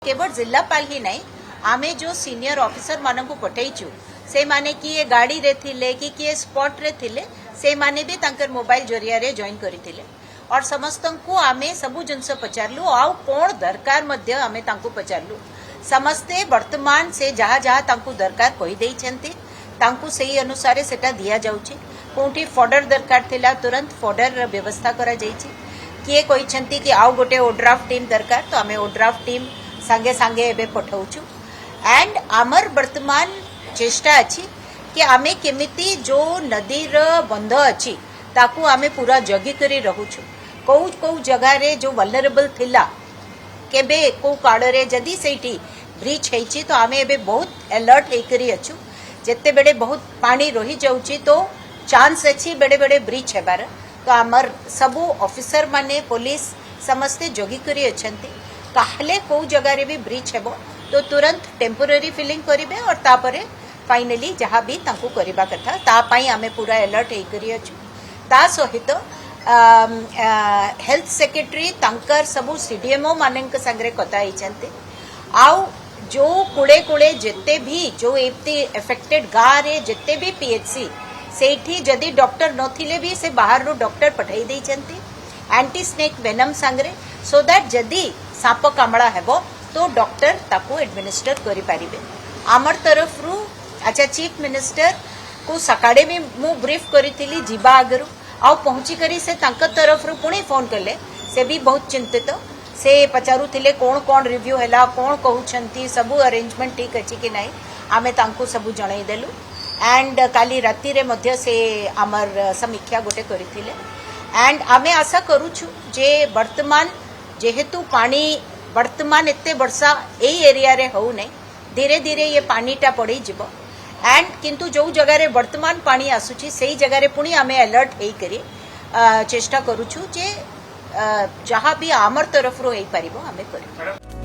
केवल जिलापाल ही नहीं आमे जो सीनियर ऑफिसर मान को पठेचु से माने किए गाड़ी रे थिले कि किए स्पॉट रे थिले से माने भी तांकर मोबाइल जरिया रे जॉइन करिथिले और समस्त को आमे सबु जिनस पचारलु आउ कोण दरकार मध्य आमे तांको पचारलु समस्ते वर्तमान से जहा जहा तांको दरकार कहि देई छंती तांको सही अनुसार सेटा दिया जाउची कोठी फॉर्डर दरकार थिला तुरंत फॉर्डर व्यवस्था करा जाईची किए कहि छंती कि आउ गोटे ओड्राफ्ट टीम दरकार तो आमे ओड्राफ्ट टीम सांगे सांगे एबे पठाउछु एंड आमर वर्तमान चेष्टा अछि कि आमे केमिति जो नदी र बंध अछि ताकू आमे पूरा जगी करी रहउछु को जगह रे जो वल्नरेबल थिला केबे को काळ रे जदी सेठी ब्रीच हेछि तो आमे एबे बहुत अलर्ट हे करी अछु जेते बेडे बहुत पानी रही जाउची तो चांस अछि बेडे बेडे ब्रीच हेबार तो आमर सबु ऑफिसर माने पुलिस समस्ते जगी करी अछंती काहले को जगह रे भी ब्रीच हेबो तो तुरंत टेम्पोररी फिलिंग करिवे और तापरे फाइनली जहाँ भी तांको करिबा कथा ता पई आमे पूरा अलर्ट हे करी अछु ता सहित हेल्थ सेक्रेटरी तांकर सबु सीडीएमओ मानक संगरे कथा हिचंती आउ जो कुड़े कुड़े जेते भी जो एप्ती एफेक्टेड गाँ रे जेते भी पीएचसी सेठी जदि डॉक्टर नथिले भी से बाहर रो डॉक्टर पठाई देई छंती एंटी स्नेक वेनम संगरे सो दैट जदि साप कामड़ा हेबो तो डॉक्टर ताको एडमिनिस्टर करि पारिबे आमर तरफ रु अच्छा चीफ मिनिस्टर को सकाळे में मु ब्रीफ करिथिली जीवा आगरु आ पहुंची करी से तांक तरफ रु पुणी फोन कले से भी बहुत चिंतित से पचारू थिले कोन कोन रिव्यू हैला कोन कहउछंती सबु अरेंजमेंट ठीक अछि कि नाही आमे तांको सबु जणाई देलु एंड काली राती रे मध्य से आमर समीक्षा गोटे करिथिले एंड आमे आशा करूछु जे वर्तमान जेहेतु पानी वर्तमान एते वर्षा ए एरिया रे हो नै धीरे धीरे ये पानीटा पड़ी जिवो एंड किंतु जो जगह रे वर्तमान पानी आसुची सेही जगह रे पुणी आमे अलर्ट हेई करी चेष्टा करूछु जे जहाँ भी आमर तरफ रो हेई पारिबो आमे करी।